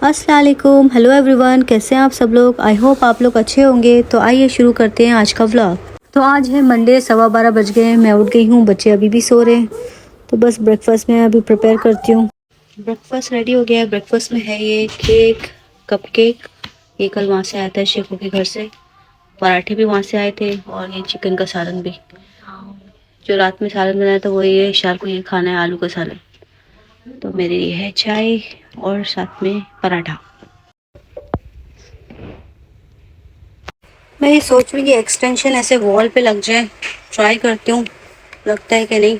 अस्सलाम वालेकुम, hello everyone, कैसे हैं आप सब लोग। आई होप आप लोग अच्छे होंगे। तो आइए शुरू करते हैं आज का व्लॉग। तो आज है मंडे, 12:15 बज गए हैं। मैं उठ गई हूँ, बच्चे अभी भी सो रहे हैं। तो बस ब्रेकफास्ट में अभी प्रिपेयर करती हूँ। ब्रेकफास्ट रेडी हो गया है। ब्रेकफास्ट में है ये केक, कप केक। ये कल वहाँ से आया था शेखों के घर से। पराठे भी वहाँ से आए थे और ये चिकन का सालन भी। जो रात में सालन बनाया था वो ये शार को ये खाना है, आलू का सालन। तो मेरे लिए है चाय और साथ में पराठा। मैं ये सोच रही हूँ कि एक्सटेंशन ऐसे वॉल पे लग जाए। ट्राई करती हूँ, लगता है कि नहीं।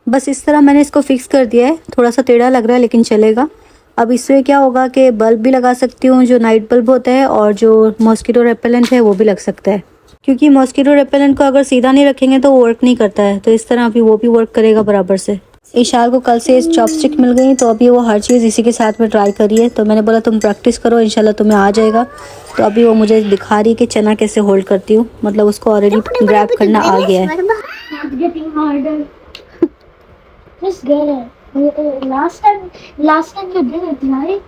बस इस तरह मैंने इसको फिक्स कर दिया है। थोड़ा सा टेढ़ा लग रहा है लेकिन चलेगा। अब इससे क्या होगा कि बल्ब भी लगा सकती हूँ, जो नाइट बल्ब होता है, और जो मॉस्किटो रेपेलेंट है वो भी लग सकता है। क्योंकि मॉस्किटो रेपेलेंट को अगर सीधा नहीं रखेंगे तो वो वर्क नहीं करता है। तो इस तरह अभी वो भी वर्क करेगा बराबर से। इशार को कल से चॉपस्टिक मिल गई, तो अभी वो हर चीज़ इसी के साथ में ट्राई करी है। तो मैंने बोला तुम प्रैक्टिस करो, इंशाल्लाह तुम्हें आ जाएगा। तो अभी वो मुझे दिखा रही है कि चना कैसे होल्ड करती हूँ। मतलब उसको ऑलरेडी ग्रैब करना आ गया है। Just get it. Last time you did it, right?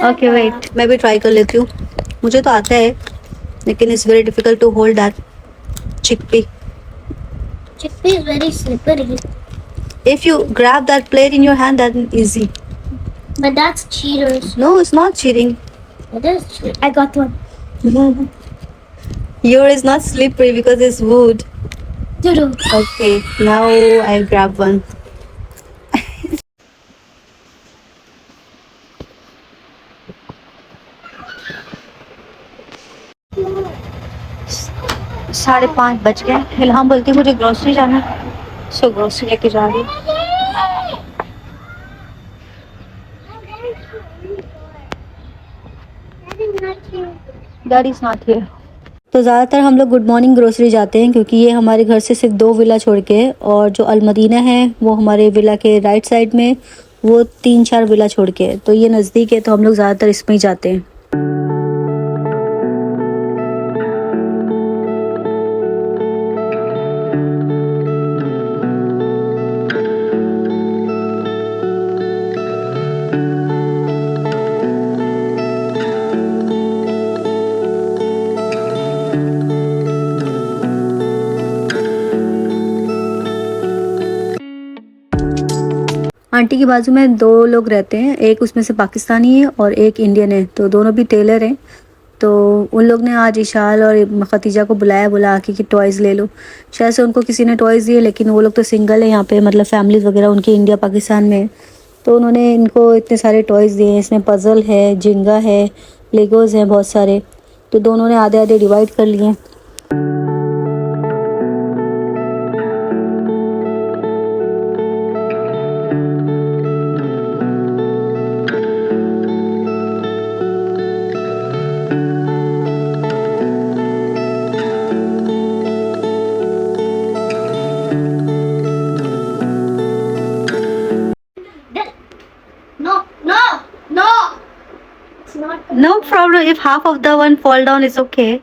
Okay wait, मैं भी ट्राई कर लेती हूँ। मुझे तो आता है लेकिन it's very difficult to hold that chickpea. Chickpea is very slippery. If you grab that plate in your hand, then easy. But that's cheaters. No, it's not cheating. It is cheating. I got one. Yours is not slippery because it's wood. Doo-doo. Okay, now I'll grab one. साढ़े 5 बज गए। इल्हाम बोलती है मुझे grocery जाना है, सो grocery लेके जा रही हूँ। Daddy is not here. तो ज़्यादातर हम लोग गुड मॉर्निंग ग्रोसरी जाते हैं क्योंकि ये हमारे घर से सिर्फ 2 विला छोड़ के है, और जो अलमदीना है वो हमारे विला के राइट साइड में, वो 3-4 विला छोड़ के है। तो ये नज़दीक है, तो हम लोग ज़्यादातर इसमें ही जाते हैं। आंटी के बाजू में 2 लोग रहते हैं, एक उसमें से पाकिस्तानी है और एक इंडियन है। तो दोनों भी टेलर हैं। तो उन लोग ने आज इशाल और खतीजा को बुलाया, बोला कि टॉयज़ ले लो। शायद से उनको किसी ने टॉयज़ दिए, लेकिन वो लोग तो सिंगल है यहाँ पे, मतलब फैमिलीज़ वगैरह उनकी इंडिया पाकिस्तान में। तो उन्होंने इनको इतने सारे टॉयज़ दिए हैं। इसमें पज़ल है, जिंगा है, लेगोज़ हैं बहुत सारे। तो दोनों ने आधे आधे डिवाइड कर लिए। No problem. If half of the one fall down, it's okay.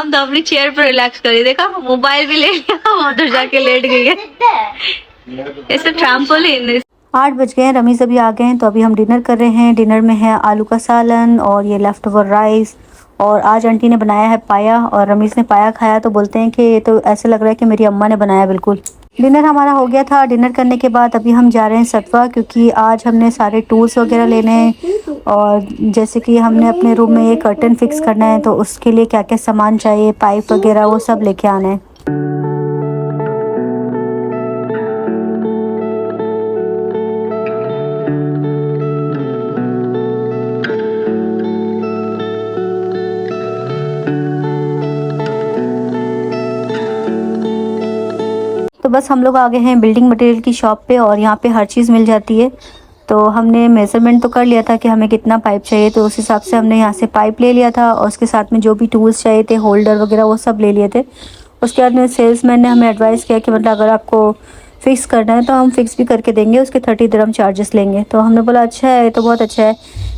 हम तो अपनी चेयर पर रिलैक्स करी, देखा मोबाइल भी ले लिया, हम उधर जाके लेट गई है। ऐसे ट्रैम्पोलिन। 8 बज गए हैं, रमीज अभी आ गए हैं, तो अभी हम डिनर कर रहे हैं। डिनर में है आलू का सालन और ये लेफ्ट ओवर राइस, और आज आंटी ने बनाया है पाया, और रमीज ने पाया खाया तो बोलते हैं कि ये तो ऐसे लग रहा है कि मेरी अम्मा ने बनाया बिल्कुल। डिनर हमारा हो गया था। डिनर करने के बाद अभी हम जा रहे हैं सतवा, क्योंकि आज हमने सारे टूल्स वगैरह लेने हैं, और जैसे कि हमने अपने रूम में ये कर्टन फिक्स करना है, तो उसके लिए क्या क्या सामान चाहिए, पाइप वगैरह वो सब लेके आना है। तो बस हम लोग आ गए हैं बिल्डिंग मटेरियल की शॉप पे, और यहाँ पे हर चीज़ मिल जाती है। तो हमने मेज़रमेंट तो कर लिया था कि हमें कितना पाइप चाहिए, तो उस हिसाब से हमने यहाँ से पाइप ले लिया था, और उसके साथ में जो भी टूल्स चाहिए थे, होल्डर वगैरह, वो सब ले लिए थे। उसके बाद में सेल्समैन ने हमें एडवाइस किया कि मतलब अगर आपको फ़िक्स करना है तो हम फिक्स भी करके देंगे, उसके 30 दिरहम चार्जेस लेंगे। तो हमने बोला अच्छा है, ये तो बहुत अच्छा है,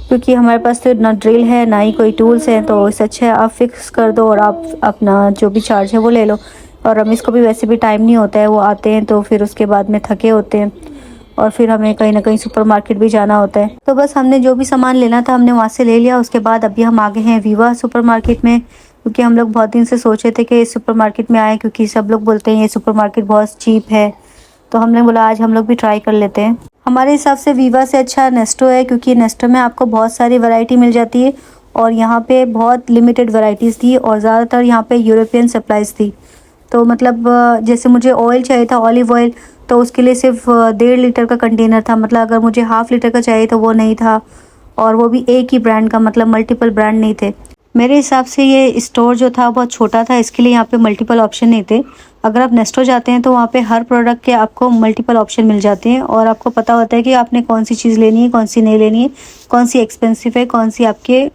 क्योंकि हमारे पास तो ना ड्रिल है ना ही कोई टूल्स हैं, तो इससे अच्छा है आप फिक्स कर दो और आप अपना जो भी चार्ज है वो ले लो। और रमीज़ को भी वैसे भी टाइम नहीं होता है, वो आते हैं तो फिर उसके बाद में थके होते हैं, और फिर हमें कहीं ना कहीं सुपरमार्केट भी जाना होता है। तो बस हमने जो भी सामान लेना था हमने वहाँ से ले लिया। उसके बाद अभी हम आ गए हैं वीवा सुपरमार्केट में, क्योंकि हम लोग बहुत दिन से सोचे थे कि इस सुपरमार्केट में आए, क्योंकि सब लोग बोलते हैं ये सुपरमार्केट बहुत चीप है, तो हमने बोला आज हम लोग भी ट्राई कर लेते हैं। हमारे हिसाब से वीवा से अच्छा नेस्टो है, क्योंकि नेस्टो में आपको बहुत सारी वैरायटी मिल जाती है, और यहाँ पे बहुत लिमिटेड वैरायटीज़ थी, और ज़्यादातर यहाँ पे यूरोपियन सप्लाईज़ थी। तो मतलब जैसे मुझे ऑयल चाहिए था, ऑलिव ऑयल, तो उसके लिए सिर्फ 1.5 लीटर का कंटेनर था, मतलब अगर मुझे हाफ़ लीटर का चाहिए तो वो नहीं था, और वो भी एक ही ब्रांड का, मतलब मल्टीपल ब्रांड नहीं थे। मेरे हिसाब से ये स्टोर जो था बहुत छोटा था, इसके लिए यहाँ पे मल्टीपल ऑप्शन नहीं थे। अगर आप नेस्टो जाते हैं तो वहाँ पे हर प्रोडक्ट के आपको मल्टीपल ऑप्शन मिल जाते हैं, और आपको पता होता है कि आपने कौन सी चीज़ लेनी है, कौन सी नहीं लेनी है, कौन सी एक्सपेंसिव है, कौन सी आपके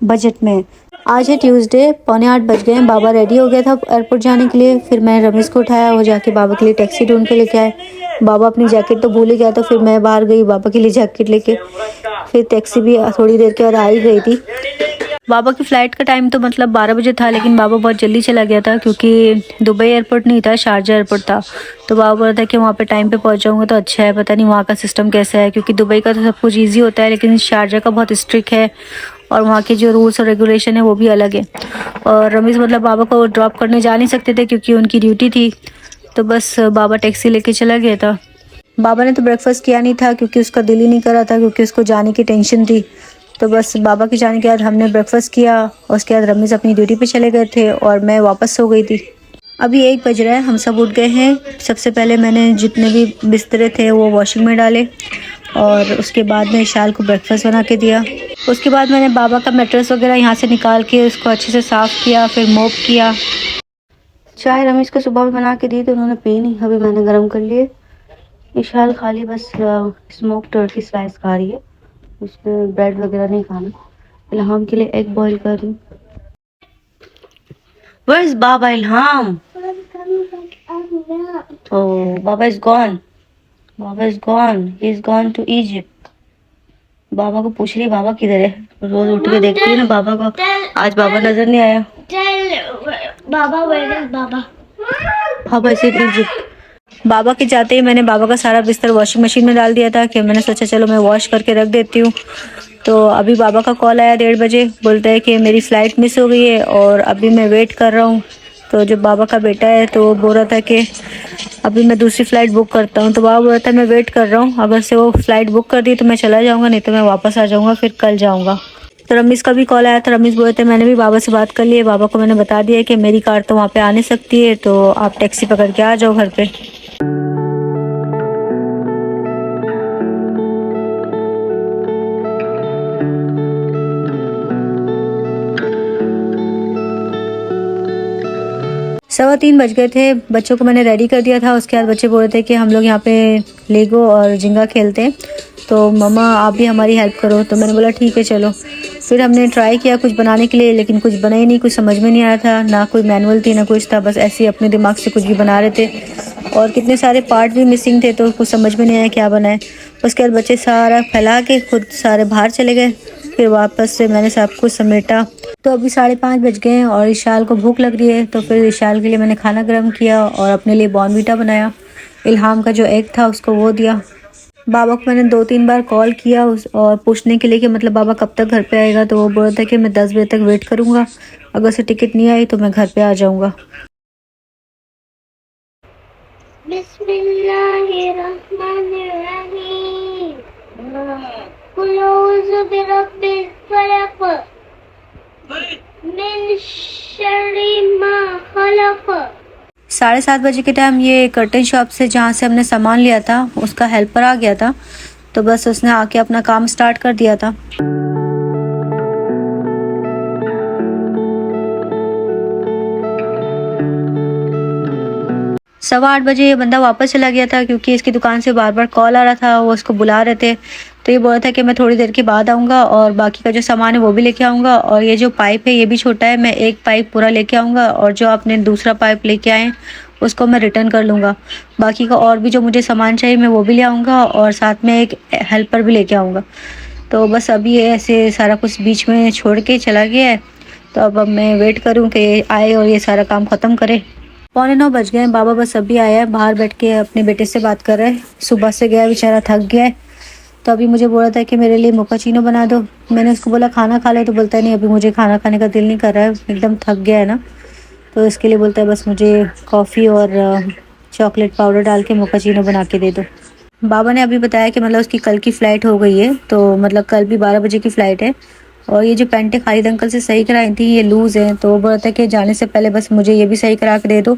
बजट में है। आज है ट्यूसडे, 7:45 बज गए हैं। बाबा रेडी हो गया था एयरपोर्ट जाने के लिए, फिर मैं रमीज़ को उठाया, वो जाके बाबा के लिए टैक्सी ढूंढ के लेके आए। बाबा अपनी जैकेट तो भूल ही गया, तो फिर मैं बाहर गई बाबा के लिए जैकेट लेके, फिर टैक्सी भी थोड़ी देर के बाद आ ही गई थी। बाबा की फ़्लाइट का टाइम तो मतलब 12 बजे था, लेकिन बाबा बहुत जल्दी चला गया था, क्योंकि दुबई एयरपोर्ट नहीं था, शारजा एयरपोर्ट था। तो बाबा बोल रहा था कि वहाँ पे टाइम पे पहुँच जाऊँगा तो अच्छा है, पता नहीं वहाँ का सिस्टम कैसा है, क्योंकि दुबई का तो सब कुछ ईजी होता है, लेकिन शारजा का बहुत स्ट्रिक्ट है, और वहाँ के जो रूल्स और रेगुलेशन है वो भी अलग है। और रमीज़ मतलब बाबा को ड्रॉप करने जा नहीं सकते थे, क्योंकि उनकी ड्यूटी थी, तो बस बाबा टैक्सी लेके चला गया था। बाबा ने तो ब्रेकफास्ट किया नहीं था, क्योंकि उसका दिल ही नहीं कर रहा था, क्योंकि उसको जाने की टेंशन थी। तो बस बाबा के जाने के बाद हमने ब्रेकफास्ट किया, और उसके बाद रमीज़ अपनी ड्यूटी पे चले गए थे, और मैं वापस सो गई थी। अभी 1 बज रहा है, हम सब उठ गए हैं। सबसे पहले मैंने जितने भी बिस्तरे थे वो वॉशिंग में डाले, और उसके बाद में इशाल को ब्रेकफास्ट बना के दिया। उसके बाद मैंने बाबा का मैट्रेस वगैरह यहाँ से निकाल के उसको अच्छे से साफ़ किया, फिर मोप किया। चाय रमीज़ को सुबह में बना के दी, तो उन्होंने पी नहीं, अभी मैंने गर्म कर लिए। इशाल खाली बस स्मोक टर्की स्लाइस खा रही है, उसमें ब्रेड वगैरह नहीं खाना। इल्हाम के लिए एग बॉईल कर रही हूँ। Where is Baba Ilham? Oh, Baba is gone. Baba is gone. He is gone to Egypt. बाबा को पूछ रही बाबा किधर है, रोज उठ के देखती है ना बाबा को, आज बाबा नजर नहीं आया। Baba, where is Baba? Baba is in Egypt. Baba के जाते ही मैंने बाबा का सारा बिस्तर वॉशिंग मशीन में डाल दिया था, कि मैंने सोचा चलो मैं वॉश करके रख देती हूँ। तो अभी बाबा का कॉल आया 1:30 बजे, बोलता है कि मेरी फ़्लाइट मिस हो गई है और अभी मैं वेट कर रहा हूँ। तो जो बाबा का बेटा है तो वो बोल रहा था कि अभी मैं दूसरी फ़्लाइट बुक करता हूँ, तो बाबा बोल रहा था मैं वेट कर रहा हूँ, अगर से वो फ़्लाइट बुक कर दी तो मैं चला जाऊँगा, नहीं तो मैं वापस आ जाऊँगा, फिर कल जाऊँगा। तो रमीज़ का भी कॉल आया था, रमीज़ बोल रहे थे मैंने भी बाबा से बात कर ली है, बाबा को मैंने बता दिया कि मेरी कार तो वहाँ पे आ नहीं सकती है, तो आप टैक्सी पकड़ के आ जाओ घर पे। सवा 3 बज गए थे, बच्चों को मैंने रेडी कर दिया था। उसके बाद बच्चे बोल रहे थे कि हम लोग यहाँ पे लेगो और जिंगा खेलते हैं, तो मम्मा आप भी हमारी हेल्प करो। तो मैंने बोला ठीक है चलो। फिर हमने ट्राई किया कुछ बनाने के लिए, लेकिन कुछ बना ही नहीं, कुछ समझ में नहीं आ रहा था, ना कोई मैनुअल थी ना कुछ था, बस ऐसे ही अपने दिमाग से कुछ भी बना रहे थे, और कितने सारे पार्ट भी मिसिंग थे, तो कुछ समझ में नहीं आया क्या बनाए। उसके बाद बच्चे सारा फैला के खुद सारे बाहर चले गए, फिर वापस से मैंने सब कुछ समेटा। तो अभी 5:30 बज गए हैं और इशाल को भूख लग रही है, तो फिर इशाल के लिए मैंने खाना गर्म किया और अपने लिए बॉर्नवीटा बनाया। इल्हाम का जो एग था उसको वो दिया। बाबा को मैंने 2-3 बार कॉल किया और पूछने के लिए कि मतलब बाबा कब तक घर पे आएगा, तो वो बोल रहा था कि मैं 10 बजे तक वेट करूँगा, अगर से टिकट नहीं आई तो मैं घर पे आ जाऊँगा। बिस्मिल्लाहिर्रहमानिर्रहीम। कुल औज़ु बिरब्बिल फलक मिन शर्रि मा खलक। 7:30 बजे के टाइम ये कर्टन शॉप से जहाँ से हमने सामान लिया था उसका हेल्पर आ गया था, तो बस उसने आके अपना काम स्टार्ट कर दिया था। 8:15 बजे ये बंदा वापस चला गया था क्योंकि इसकी दुकान से बार बार कॉल आ रहा था, वो उसको बुला रहे थे। तो ये बोल रहा था कि मैं थोड़ी देर के बाद आऊँगा और बाकी का जो सामान है वो भी लेके आऊँगा, और ये जो पाइप है ये भी छोटा है, मैं एक पाइप पूरा लेके आऊँगा और जो आपने दूसरा पाइप लेके आए उसको मैं रिटर्न कर लूँगा। बाकी का और भी जो मुझे सामान चाहिए मैं वो भी ले आऊँगा और साथ में एक हेल्पर भी लेके आऊँगा। तो बस अभी ये ऐसे सारा कुछ बीच में छोड़ के चला गया है, तो अब मैं वेट करूँ कि ये आए और ये सारा काम ख़त्म करे। 8:45 बज गए हैं, बाबा बस अभी आया है, बाहर बैठ के अपने बेटे से बात कर रहा है। सुबह से गया बेचारा, थक गया है, तो अभी मुझे बोला था कि मेरे लिए मोकाचीनो बना दो। मैंने उसको बोला खाना खा ले, तो बोलता है नहीं अभी मुझे खाना खाने का दिल नहीं कर रहा है, एकदम थक गया है ना, तो इसके लिए बोलता है बस मुझे कॉफ़ी और चॉकलेट पाउडर डाल के मोकाचीनो बना के दे दो। बाबा ने अभी बताया कि मतलब उसकी कल की फ़्लाइट हो गई है, तो मतलब कल भी 12 बजे की फ़्लाइट है, और ये जो पैंटें खालिद अंकल से सही कराई थी ये लूज़ हैं, तो वो बोला था कि जाने से पहले बस मुझे ये भी सही करा के दे दो।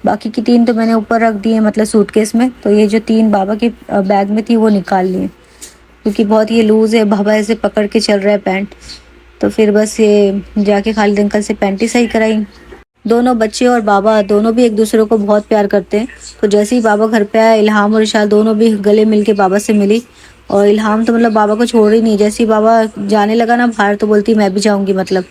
बाकी की 3 तो मैंने ऊपर रख दी हैं, मतलब सूटकेस में, तो ये जो 3 बाबा के बैग में थी वो निकाल ली हैं क्योंकि बहुत ये लूज़ है, बाबा ऐसे पकड़ के चल रहा है पैंट। तो फिर बस ये जाके खालिद अंकल से पैंट ही सही कराई। दोनों बच्चे और बाबा दोनों भी एक दूसरे को बहुत प्यार करते हैं, तो जैसे ही बाबा घर पे आया इल्हाम और इशाल दोनों भी गले मिल के बाबा से मिली, और इल्हाम तो मतलब बाबा को छोड़ ही नहीं, जैसे ही बाबा जाने लगा ना बाहर तो बोलती मैं भी जाऊंगी मतलब,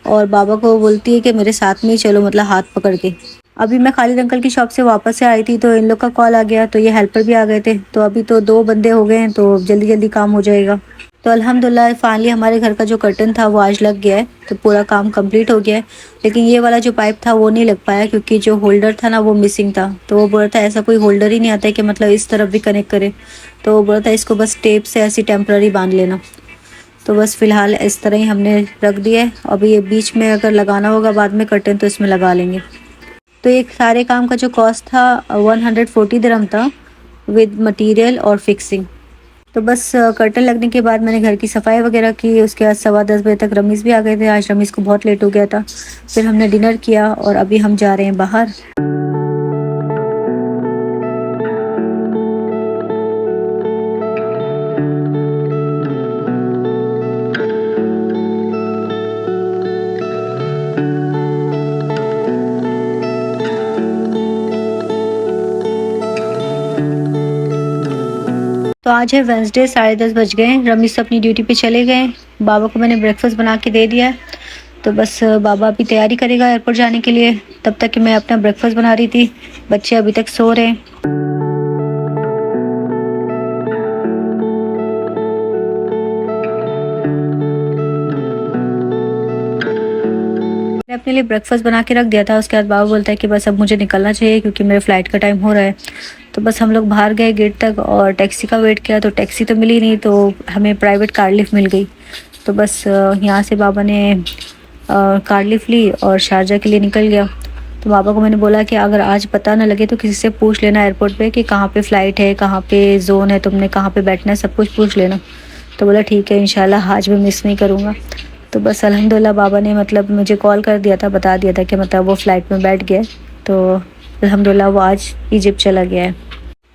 और बाबा को बोलती है कि मेरे साथ में ही चलो, मतलब हाथ पकड़ के। अभी मैं खालिद अंकल की शॉप से वापस से आई थी तो इन लोग का कॉल आ गया, तो ये हेल्पर भी आ गए थे, तो अभी तो 2 बंदे हो गए हैं, तो जल्दी जल्दी काम हो जाएगा। तो अल्हम्दुलिल्लाह फाइनली हमारे घर का जो कर्टन था वो आज लग गया है, तो पूरा काम कंप्लीट हो गया है। लेकिन ये वाला जो पाइप था वो नहीं लग पाया क्योंकि जो होल्डर था ना वो मिसिंग था, तो वो बोल रहा था ऐसा कोई होल्डर ही नहीं आता है कि मतलब इस तरफ भी कनेक्ट करे, तो वो बोल रहा था इसको बस टेप से ऐसी टेम्प्ररी बांध लेना। तो बस फ़िलहाल इस तरह ही हमने रख दिया है, अभी ये बीच में अगर लगाना होगा बाद में कर्टन तो इसमें लगा लेंगे। तो एक सारे काम का जो कॉस्ट था 140 दिरहम था विद मटेरियल और फिक्सिंग। तो बस कर्टन लगने के बाद मैंने घर की सफाई वगैरह की, उसके बाद 10:15 बजे तक रमीज़ भी आ गए थे, आज रमीज़ को बहुत लेट हो गया था। फिर हमने डिनर किया और अभी हम जा रहे हैं बाहर। तो आज है वेंसडे, 10:30 बज गए, रमीज़ अपनी ड्यूटी पे चले गए। बाबा को मैंने ब्रेकफास्ट बना के दे दिया है, तो बस बाबा अभी तैयारी करेगा एयरपोर्ट जाने के लिए, तब तक कि मैं अपना ब्रेकफास्ट बना रही थी। बच्चे अभी तक सो रहे हैं। मैंने अपने लिए ब्रेकफास्ट बना के रख दिया था, उसके बाद बाबा बोलता है कि बस अब मुझे निकलना चाहिए क्योंकि मेरे फ़्लाइट का टाइम हो रहा है। तो बस हम लोग बाहर गए गेट तक और टैक्सी का वेट किया, तो टैक्सी तो मिली नहीं, तो हमें प्राइवेट कार लिफ्ट मिल गई। तो बस यहाँ से बाबा ने कार लिफ्ट ली और शारजा के लिए निकल गया। तो बाबा को मैंने बोला कि अगर आज पता ना लगे तो किसी से पूछ लेना एयरपोर्ट पे कि कहाँ पे फ़्लाइट है, कहाँ पे ज़ोन है, तुमने कहाँ पे बैठना है, सब कुछ पूछ लेना। तो बोला ठीक है इंशाल्लाह आज मैं मिस नहीं करूँगा। तो बस अल्हम्दुलिल्लाह बाबा ने मतलब मुझे कॉल कर दिया था, बता दिया था कि मतलब वो फ़्लाइट में बैठ गया, तो अल्हम्दुलिल्लाह वो आज इजिप्ट चला गया है।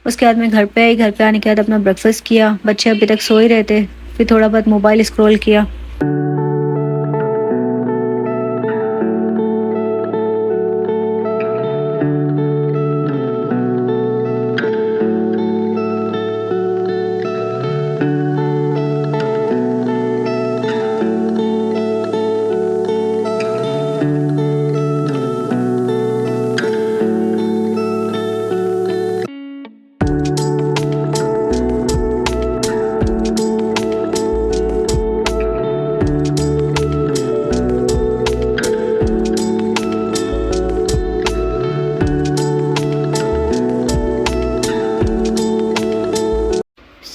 उसके बाद मैं घर पे आई, घर पे आने के बाद अपना ब्रेकफास्ट किया, बच्चे अभी तक सो ही रहे थे, फिर थोड़ा बहुत मोबाइल स्क्रॉल किया।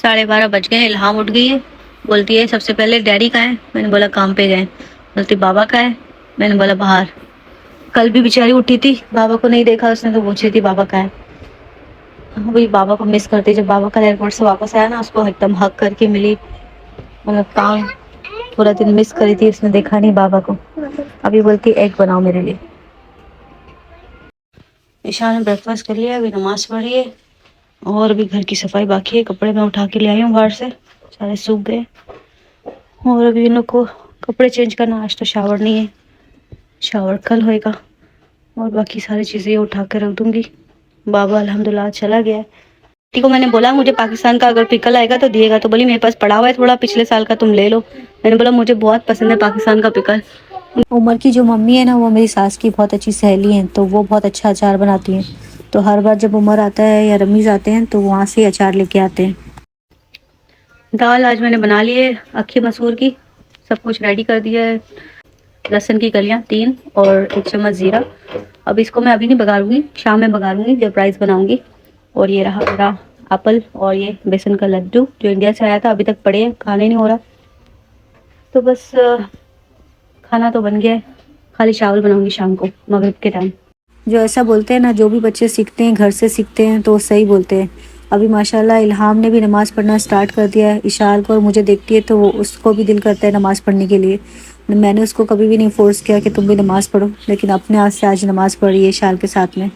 12:30 बज गए हैं। इल्हाम उठ गई है, बोलती है सबसे पहले डैडी कहाँ है। मैंने बोला काम पे गए। बोलती बाबा कहाँ है। मैंने बोला बाहर। कल भी बेचारी उठी थी, बाबा को नहीं देखा उसने, तो पूछी थी बाबा कहाँ है। वही बाबा को मिस करती। जब बाबा कल एयरपोर्ट से वापस आया ना, उसको एकदम हक करके मिली। मतलब काम पूरा दिन मिस करी थी उसने, देखा नहीं बाबा को। अभी बोलती एग बनाओ मेरे लिए। ईशा ने ब्रेकफास्ट कर लिया, अभी नमाज पढ़ी है और अभी घर की सफाई बाकी है। कपड़े मैं उठा के ले आई हूँ बाहर से, सारे सूख गए। और अभी इन लोग को कपड़े चेंज करना, आज तो शावर नहीं है, शावर कल होएगा। और बाकी सारी चीज़ें उठा के रख दूंगी। बाबा अल्हम्दुलिल्लाह चला गया है। टी को मैंने बोला मुझे पाकिस्तान का अगर पिकल आएगा तो दिएगा, तो बोली मेरे पास पड़ा हुआ है थोड़ा, पिछले साल का तुम ले लो। मैंने बोला मुझे बहुत पसंद है पाकिस्तान का पिकल। उमर की जो मम्मी है ना, वो मेरी सास की बहुत अच्छी सहेली हैं, तो वो बहुत अच्छा अचार बनाती हैं। तो हर बार जब उमर आता है या रमीज़ आते हैं तो वहाँ से अचार लेके आते हैं। दाल आज मैंने बना ली है अक्खी मसूर की, सब कुछ रेडी कर दिया है। लहसुन की कलियाँ 3 और 1 चम्मच ज़ीरा। अब इसको मैं अभी नहीं बघारूंगी, शाम में बघारूंगी जब राइस बनाऊंगी। और ये रहा मेरा एप्पल और ये बेसन का लड्डू जो इंडिया से आया था, अभी तक पड़े हैं, खाने नहीं हो रहा। तो बस खाना तो बन गया है, खाली चावल बनाऊंगी शाम को मगरिब के टाइम। जो ऐसा बोलते हैं ना, जो भी बच्चे सीखते हैं घर से सीखते हैं तो वो सही बोलते हैं। अभी माशाल्लाह इल्हाम ने भी नमाज़ पढ़ना स्टार्ट कर दिया है। इशाल को और मुझे देखती है तो वो उसको भी दिल करता है नमाज़ पढ़ने के लिए। मैंने उसको कभी भी नहीं फोर्स किया कि तुम भी नमाज़ पढ़ो, लेकिन अपने हाथ से आज नमाज़ पढ़ी है इशाल के साथ में।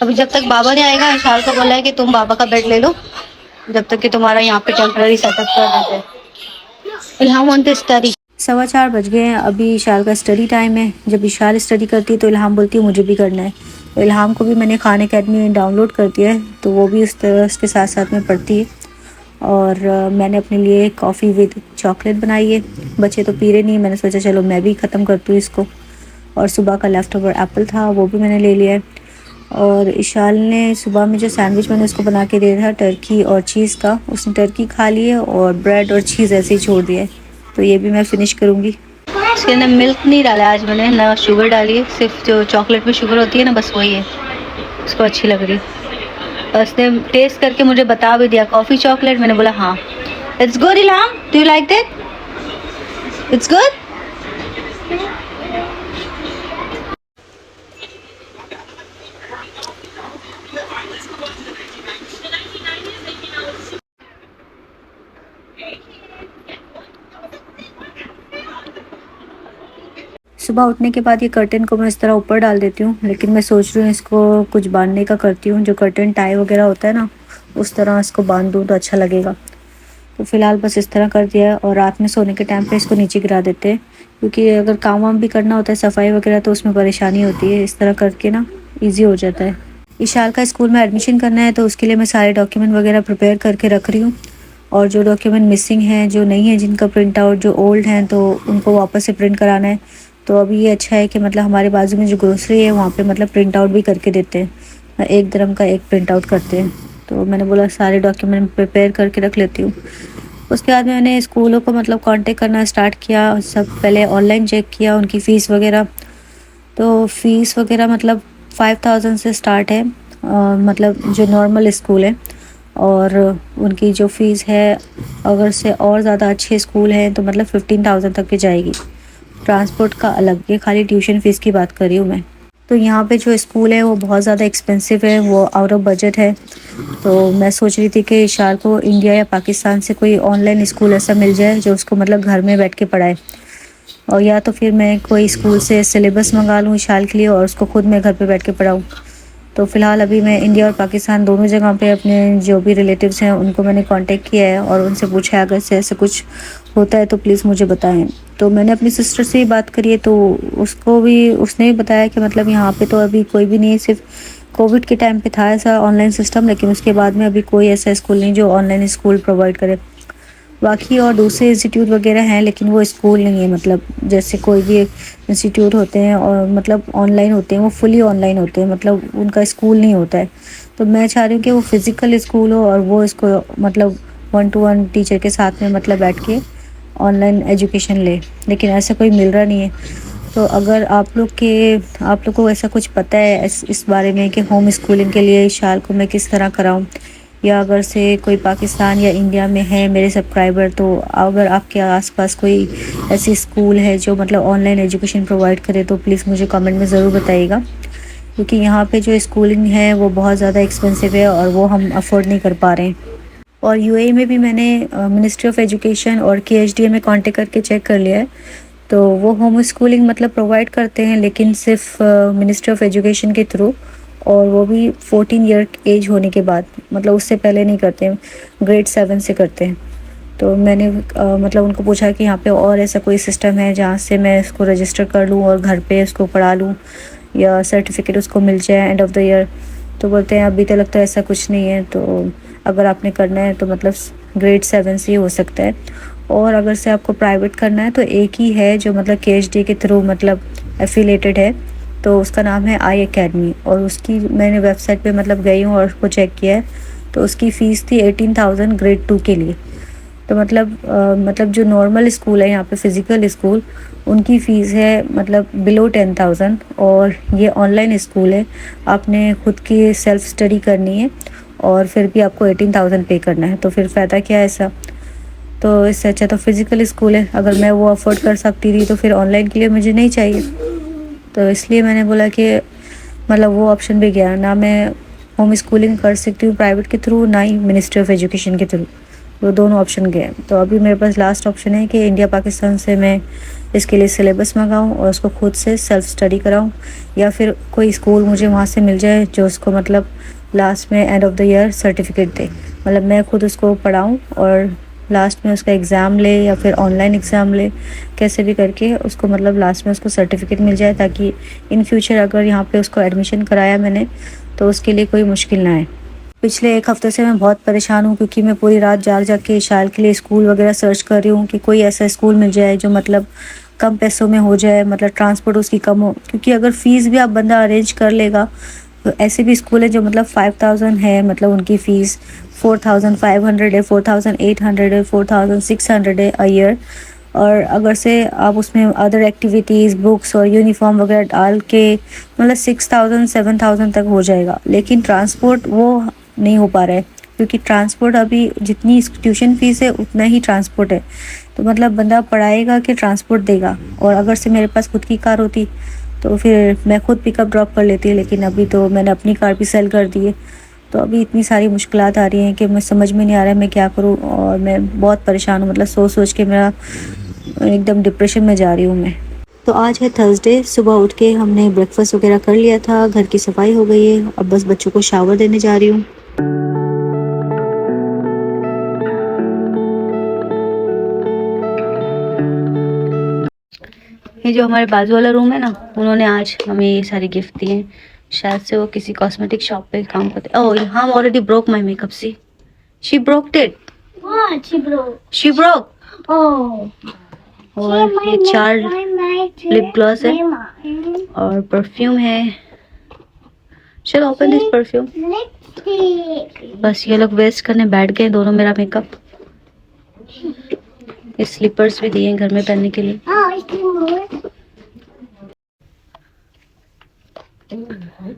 अभी जब तक बाबा नहीं आएगा, इशाल को बोला है कि तुम बाबा का बेड ले लो जब तक कि तुम्हारा यहाँ पे टेम्पररी सेटअप कर देते हैं। इल्हाम वांट स्टडी। 4:15 बज गए हैं, अभी इशाल का स्टडी टाइम है। जब इशाल स्टडी करती है तो इल्हाम बोलती है मुझे भी करना है। तो इल्हाम को भी मैंने खान अकेडमी डाउनलोड कर दिया है, तो वो भी उस तरह उसके साथ साथ में पढ़ती है। और मैंने अपने लिए कॉफ़ी विद चॉकलेट बनाई है। बच्चे तो पी रहे नहीं, मैंने सोचा चलो मैं भी ख़त्म करती हूँ इसको। और सुबह का लेफ़्ट ओवर एप्पल था, वो भी मैंने ले लिया है। और इशाल ने सुबह में जो सैंडविच मैंने उसको बना के दिया था टर्की और चीज़ का, उसने टर्की खा ली है और ब्रेड और चीज़ ऐसे ही छोड़ दिया है। तो ये भी मैं फ़िनिश करूँगी। इसके अंदर मिल्क नहीं डाला आज मैंने, ना शुगर डाली है, सिर्फ जो चॉकलेट में शुगर होती है ना, बस वही है। उसको अच्छी लग रही है। उसने टेस्ट करके मुझे बता भी दिया कॉफ़ी चॉकलेट। मैंने बोला हाँ it's good. Ilham do you like that? It's good. सुबह उठने के बाद ये कर्टन को मैं इस तरह ऊपर डाल देती हूँ, लेकिन मैं सोच रही हूँ इसको कुछ बांधने का करती हूँ। जो कर्टन टाई वगैरह होता है ना, उस तरह इसको बांध दूँ तो अच्छा लगेगा। तो फ़िलहाल बस इस तरह कर दिया है। और रात में सोने के टाइम पे इसको नीचे गिरा देते हैं, क्योंकि अगर काम वाम भी करना होता है सफाई वगैरह तो उसमें परेशानी होती है। इस तरह करके ना ईजी हो जाता है। इशाल का स्कूल में एडमिशन करना है, तो उसके लिए मैं सारे डॉक्यूमेंट वगैरह प्रिपेयर करके रख रही हूँ। और जो डॉक्यूमेंट मिसिंग हैं, जो नहीं है, जिनका प्रिंट आउट जो ओल्ड हैं, तो उनको वापस से प्रिंट कराना है। तो अभी ये अच्छा है कि मतलब हमारे बाजू में जो ग्रोसरी है वहाँ पे मतलब प्रिंट आउट भी करके देते हैं, 1 दिरहम का 1 प्रिंट आउट करते हैं। तो मैंने बोला सारे डॉक्यूमेंट प्रिपेयर करके रख लेती हूँ। उसके बाद मैंने स्कूलों को मतलब कांटेक्ट करना स्टार्ट किया। सब पहले ऑनलाइन चेक किया उनकी फ़ीस वगैरह। तो फ़ीस वगैरह मतलब 5000 से स्टार्ट है, मतलब जो नॉर्मल स्कूल है। और उनकी जो फ़ीस है, अगर से और ज़्यादा अच्छे स्कूल हैं तो मतलब 15,000 तक की जाएगी। ट्रांसपोर्ट का अलग, ये खाली ट्यूशन फ़ीस की बात कर रही हूँ मैं। तो यहाँ पे जो स्कूल है वो बहुत ज़्यादा एक्सपेंसिव है, वो आउट ऑफ बजट है। तो मैं सोच रही थी कि इशाल को इंडिया या पाकिस्तान से कोई ऑनलाइन स्कूल ऐसा मिल जाए जो उसको मतलब घर में बैठ के पढ़ाए, और या तो फिर मैं कोई स्कूल से सिलेबस मंगा लूँ इशाल के लिए और उसको खुद मैं घर पे बैठ के पढ़ाऊँ। तो फ़िलहाल अभी मैं इंडिया और पाकिस्तान दोनों जगह पे अपने जो भी रिलेटिव्स हैं उनको मैंने कांटेक्ट किया है और उनसे पूछा है अगर से ऐसे कुछ होता है तो प्लीज़ मुझे बताएं। तो मैंने अपनी सिस्टर से ही बात करी है, तो उसने भी बताया कि मतलब यहाँ पे तो अभी कोई भी नहीं है, सिर्फ कोविड के टाइम पे था ऐसा ऑनलाइन सिस्टम, लेकिन उसके बाद में अभी कोई ऐसा स्कूल नहीं जो ऑनलाइन स्कूल प्रोवाइड करे। बाकी और दूसरे इंस्टीट्यूट वगैरह हैं, लेकिन वो स्कूल नहीं है। मतलब जैसे कोई भी इंस्टीट्यूट होते हैं और मतलब ऑनलाइन होते हैं, वो फुली ऑनलाइन होते हैं, मतलब उनका स्कूल नहीं होता है। तो मैं चाह रही हूँ कि वो फिज़िकल स्कूल हो और वो इसको मतलब 1 to 1 टीचर के साथ में मतलब बैठ के ऑनलाइन एजुकेशन ले, लेकिन ऐसा कोई मिल रहा नहीं है। तो अगर आप लोग को ऐसा कुछ पता है इस बारे में कि होम स्कूलिंग के लिए इशाल को मैं किस तरह कराऊं, या अगर से कोई पाकिस्तान या इंडिया में है मेरे सब्सक्राइबर, तो अगर आपके आसपास कोई ऐसी स्कूल है जो मतलब ऑनलाइन एजुकेशन प्रोवाइड करे तो प्लीज़ मुझे कमेंट में ज़रूर बताइएगा, क्योंकि यहाँ पे जो स्कूलिंग है वो बहुत ज़्यादा एक्सपेंसिव है और वो हम अफोर्ड नहीं कर पा रहे हैं। और यूएई में भी मैंने मिनिस्ट्री ऑफ एजुकेशन और केएचडीए में कांटेक्ट करके चेक कर लिया है, तो वो होम स्कूलिंग मतलब प्रोवाइड करते हैं, लेकिन सिर्फ मिनिस्ट्री ऑफ एजुकेशन के थ्रू, और वो भी 14 ईयर एज होने के बाद, मतलब उससे पहले नहीं करते हैं, ग्रेड 7 से करते हैं। तो मैंने मतलब उनको पूछा कि यहाँ पे और ऐसा कोई सिस्टम है जहाँ से मैं इसको रजिस्टर कर लूँ और घर पे इसको पढ़ा लूँ या सर्टिफिकेट उसको मिल जाए एंड ऑफ द ईयर। तो बोलते हैं अभी तो लगता है ऐसा कुछ नहीं है, तो अगर आपने करना है तो मतलब ग्रेड 7 से ही हो सकता है। और अगर से आपको प्राइवेट करना है तो एक ही है जो मतलब केएचडी के थ्रू मतलब एफिलेटेड है, तो उसका नाम है आई एकेडमी, और उसकी मैंने वेबसाइट पे मतलब गई हूँ और उसको चेक किया है, तो उसकी फ़ीस थी 18,000 ग्रेड 2 के लिए। तो मतलब जो नॉर्मल स्कूल है यहाँ पे फिज़िकल स्कूल, उनकी फ़ीस है मतलब बिलो 10,000, और ये ऑनलाइन स्कूल है, आपने खुद की सेल्फ स्टडी करनी है और फिर भी आपको 18,000 पे करना है, तो फिर फ़ायदा क्या है ऐसा। तो इससे अच्छा तो फिज़िकल स्कूल है, अगर मैं वो अफोर्ड कर सकती थी तो फिर ऑनलाइन के लिए मुझे नहीं चाहिए। तो इसलिए मैंने बोला कि मतलब वो ऑप्शन भी गया, ना मैं होम स्कूलिंग कर सकती हूँ प्राइवेट के थ्रू, ना ही मिनिस्ट्री ऑफ एजुकेशन के थ्रू, वो दोनों ऑप्शन गए। तो अभी मेरे पास लास्ट ऑप्शन है कि इंडिया पाकिस्तान से मैं इसके लिए सिलेबस मंगाऊँ और उसको खुद से सेल्फ स्टडी कराऊँ, या फिर कोई स्कूल मुझे वहाँ से मिल जाए जो उसको मतलब लास्ट में end of the year certificate दे, मतलब मैं खुद उसको पढ़ाऊँ और लास्ट में उसका एग्ज़ाम ले या फिर ऑनलाइन एग्ज़ाम ले, कैसे भी करके उसको मतलब लास्ट में उसको सर्टिफिकेट मिल जाए, ताकि इन फ्यूचर अगर यहाँ पे उसको एडमिशन कराया मैंने तो उसके लिए कोई मुश्किल ना आए। पिछले एक हफ़्ते से मैं बहुत परेशान हूँ, क्योंकि मैं पूरी रात जाग के इशाल के लिए स्कूल वगैरह सर्च कर रही हूँ कि कोई ऐसा स्कूल मिल जाए जो मतलब कम पैसों में हो जाए, मतलब ट्रांसपोर्ट उसकी कम हो, क्योंकि अगर फ़ीस भी आप बंदा अरेंज कर लेगा तो ऐसे भी स्कूल है जो मतलब 5,000 है, मतलब उनकी फ़ीस 4,500 है, 4,800 है, 4,600 है अ ईयर। और अगर से आप उसमें अदर एक्टिविटीज़, बुक्स और यूनिफॉर्म वगैरह डाल के मतलब 6,000 7,000 तक हो जाएगा, लेकिन ट्रांसपोर्ट वो नहीं हो पा रहा है, क्योंकि ट्रांसपोर्ट अभी जितनी ट्यूशन फ़ीस है उतना ही ट्रांसपोर्ट है। तो मतलब बंदा पढ़ाएगा कि ट्रांसपोर्ट देगा, और अगर से मेरे पास खुद की कार होती तो फिर मैं खुद पिकअप ड्रॉप कर लेती, लेकिन अभी तो मैंने अपनी कार भी सेल कर दी है। तो अभी इतनी सारी मुश्किलात आ रही हैं कि मैं समझ में नहीं आ रहा है मैं क्या करूं, और मैं बहुत परेशान हूं, मतलब सोच के मेरा एकदम डिप्रेशन में जा रही हूं मैं। तो आज है थर्सडे, सुबह उठ के हमने ब्रेकफास्ट वगैरह कर लिया था, घर की सफाई हो गई है, अब बस बच्चों को शावर देने जा रही हूँ। ये जो हमारे बाजू वाला रूम है ना, उन्होंने आज हमें ये सारे गिफ्ट दिए हैं, शायद से वो किसी कॉस्मेटिक शॉप पे काम करते। Oh hmm already broke my makeup, see she broked it, What? She broke. Oh. और ये 4 लिप ग्लॉस है और परफ्यूम है। चलो ओपन दिस परफ्यूम। Lipstick. बस ये लोग वेस्ट करने बैठ गए दोनों मेरा मेकअप। ये स्लीपर्स भी दिए हैं घर में पहनने के लिए। Oh, it's more.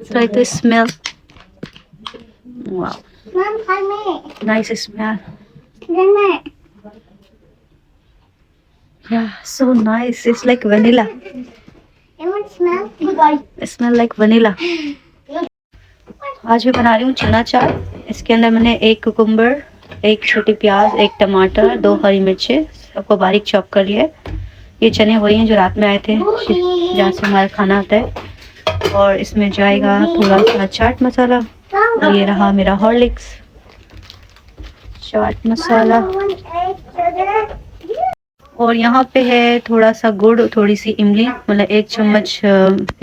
Try to smell. Wow, Mom, come here. nice smell. Come here. Yeah, so nice. It's like vanilla. You want to smell? Goodbye. It smell like vanilla. आज मैं बना रही हूँ चना चाट। इसके अंदर मैंने 1 कुकुम्बर, 1 छोटी प्याज, 1 टमाटर, 2 हरी मिर्चें सबको बारीक चॉप कर लिया है। ये चने वही हैं जो रात में आए थे जहाँ से हमारा खाना आता है। और इसमें जाएगा थोड़ा सा चाट मसाला, और ये रहा मेरा हॉर्लिक्स चाट मसाला, और यहाँ पे है थोड़ा सा गुड़, थोड़ी सी इमली, मतलब 1 चम्मच,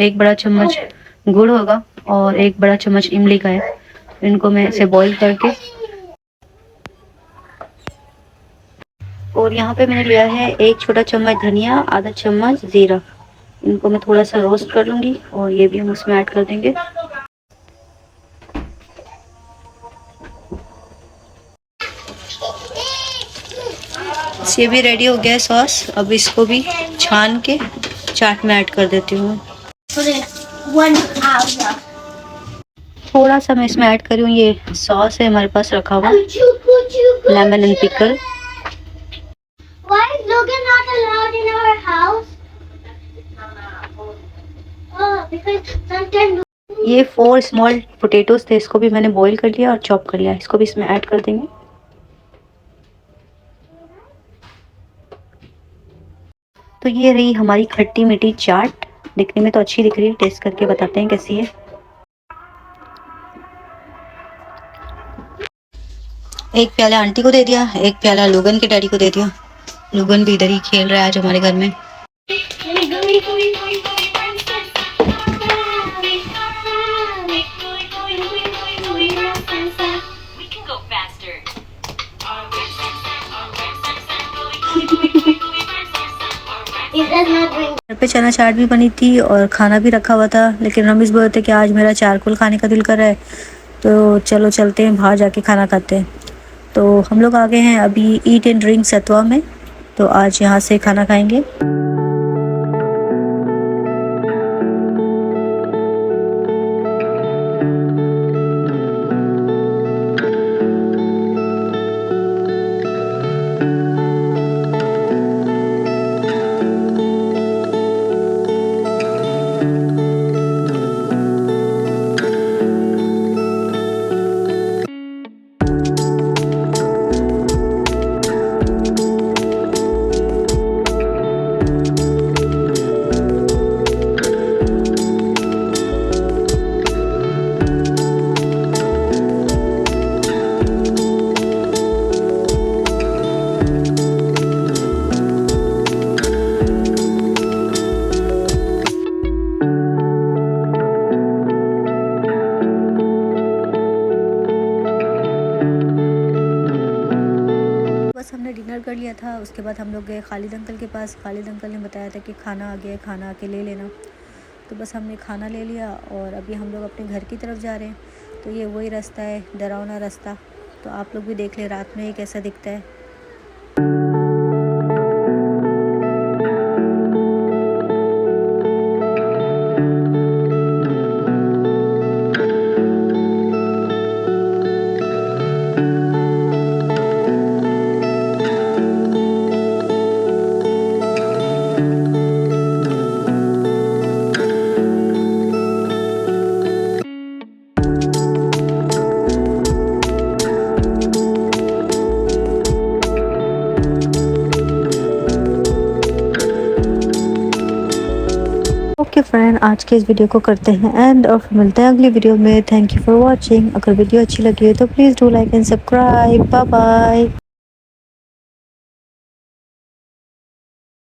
1 बड़ा चम्मच गुड़ होगा और 1 बड़ा चम्मच इमली का है। इनको मैं इसे बॉईल करके, और यहाँ पे मैंने लिया है 1 छोटा चम्मच धनिया, आधा चम्मच जीरा। इनको मैं थोड़ा सा रोस्ट कर लूँगी और ये भी हम उसमें ऐड कर देंगे। ये भी रेडी हो गया सॉस। अब इसको भी छान के चाट में ऐड कर देती हूँ। Put it 1 hour. थोड़ा सा मैं इसमें ऐड करी हूँ, ये सॉस है हमारे पास रखा हुआ, lemon and pickle. Why is Logan not allowed in our house? Oh, because sometimes. ये 4 स्मॉल पोटैटोज थे, इसको भी मैंने बॉईल कर लिया और चॉप कर लिया, इसको भी इसमें ऐड कर देंगे। तो ये रही हमारी खट्टी मीठी चाट, दिखने में तो अच्छी दिख रही है, टेस्ट करके बताते हैं कैसी है। एक प्याला आंटी को दे दिया, एक प्याला लोगन के डैडी को दे दिया। लोगन भी इधर ही खेल रहा है आज हमारे घर में। घर पे चना चाट भी बनी थी और खाना भी रखा हुआ था, लेकिन रमेश बोलते कि आज मेरा चारकोल खाने का दिल कर रहा है, तो चलो चलते हैं बाहर जाके खाना खाते हैं। तो हम लोग आ गए हैं अभी ईट एंड ड्रिंक सत्वा में, तो आज यहाँ से खाना खाएंगे। बस हमने डिनर कर लिया था, उसके बाद हम लोग गए खालिद अंकल के पास। खालिद अंकल ने बताया था कि खाना आ गया, खाना आके ले लेना। तो बस हमने खाना ले लिया और अभी हम लोग अपने घर की तरफ जा रहे हैं। तो ये वही रास्ता है, डरावना रास्ता, तो आप लोग भी देख ले रात में ये कैसा दिखता है। ओके फ्रेंड, आज के इस वीडियो को करते हैं एंड और फिर मिलते हैं अगली वीडियो में। Thank you for watching. अगर वीडियो अच्छी लगी है तो please do like and subscribe. Bye bye.